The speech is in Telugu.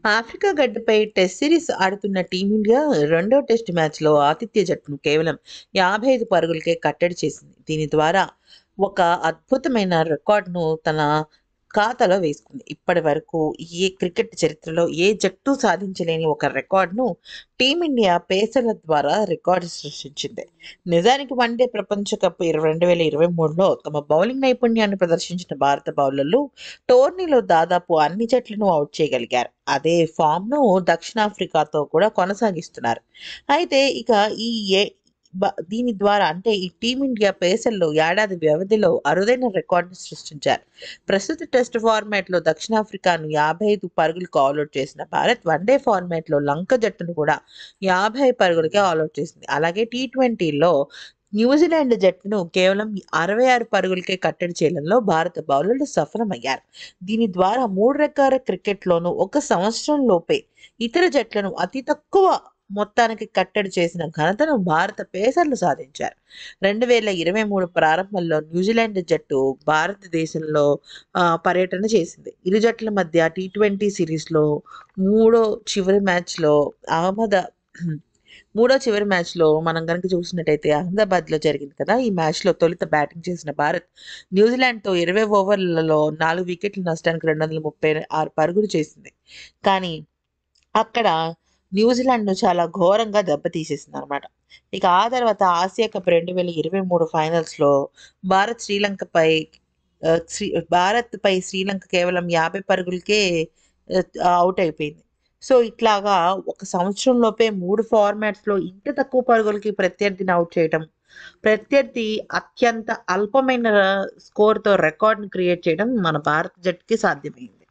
ఆఫ్రికా గడ్డపై టెస్ట్ సిరీస్ ఆడుతున్న టీమిండియా రెండో టెస్ట్ మ్యాచ్లో ఆతిథ్య జట్టును కేవలం 55 పరుగులకే కట్టడి చేసింది. దీని ద్వారా ఒక అద్భుతమైన రికార్డును తన ఖాతాలో వేసుకుంది. ఇప్పటి వరకు ఏ క్రికెట్ చరిత్రలో ఏ జట్టు సాధించలేని ఒక రికార్డును టీమిండియా పేసర్ల ద్వారా రికార్డు సృష్టించింది. నిజానికి వన్డే ప్రపంచ కప్ 2023లో తమ బౌలింగ్ నైపుణ్యాన్ని ప్రదర్శించిన భారత బౌలర్లు టోర్నీలో దాదాపు అన్ని జట్లను అవుట్ చేయగలిగారు. అదే ఫామ్‌ను దక్షిణాఫ్రికాతో కూడా కొనసాగిస్తున్నారు. అయితే ఇక ఈ ఏ దీని ద్వారా అంటే ఈ టీమిండియా పేసర్లు ఏడాది వ్యవధిలో అరుదైన రికార్డును సృష్టించారు. ప్రస్తుత టెస్ట్ ఫార్మాట్‌లో దక్షిణాఫ్రికాను 55 పరుగులకు ఆలౌట్ చేసిన భారత్ వన్డే ఫార్మాట్‌లో లంక జట్టును కూడా 50 పరుగులకే ఆలౌట్ చేసింది. అలాగే టీ20లో న్యూజిలాండ్ జట్టును కేవలం 66 పరుగులకే కట్టడి చేయడంలో భారత బౌలర్లు సఫలమయ్యారు. దీని ద్వారా 3 రకాల క్రికెట్‌లోనూ ఒక సంవత్సరం లోపే ఇతర జట్లను అతి తక్కువ మొత్తానికి కట్టడి చేసిన ఘనతను భారత పేసర్లు సాధించారు. 2023 ప్రారంభంలో న్యూజిలాండ్ జట్టు భారతదేశంలో పర్యటన చేసింది. ఇరు జట్ల మధ్య టీ20 సిరీస్‌లో మూడో చివరి మ్యాచ్‌లో అహ్మద మూడో చివరి మ్యాచ్‌లో మనం గనుక చూసినట్టయితే అహ్మదాబాద్‌లో జరిగింది కదా! ఈ మ్యాచ్‌లో తొలుత బ్యాటింగ్ చేసిన భారత్ న్యూజిలాండ్‌తో 20 ఓవర్లలో 4 వికెట్ల నష్టానికి 236 పరుగులు చేసింది. కానీ అక్కడ న్యూజిలాండ్‌ను చాలా ఘోరంగా దెబ్బతీసేసిందనమాట. ఇక ఆ తర్వాత ఆసియా కప్ 2023 ఫైనల్స్‌లో భారత్ శ్రీలంకపై ఆహ్, శ్రీ భారత్‌పై శ్రీలంక కేవలం 50 పరుగులకే ఔట్ అయిపోయింది. సో, ఇట్లాగా ఒక సంవత్సరం లోపే 3 ఫార్మాట్స్‌లో ఇంత తక్కువ పరుగులకి ప్రత్యర్థిని ఔట్ చేయటం, ప్రత్యర్థి అత్యంత అల్పమైన స్కోర్‌తో రికార్డ్‌ని క్రియేట్ చేయడం మన భారత జట్టుకి సాధ్యమైంది.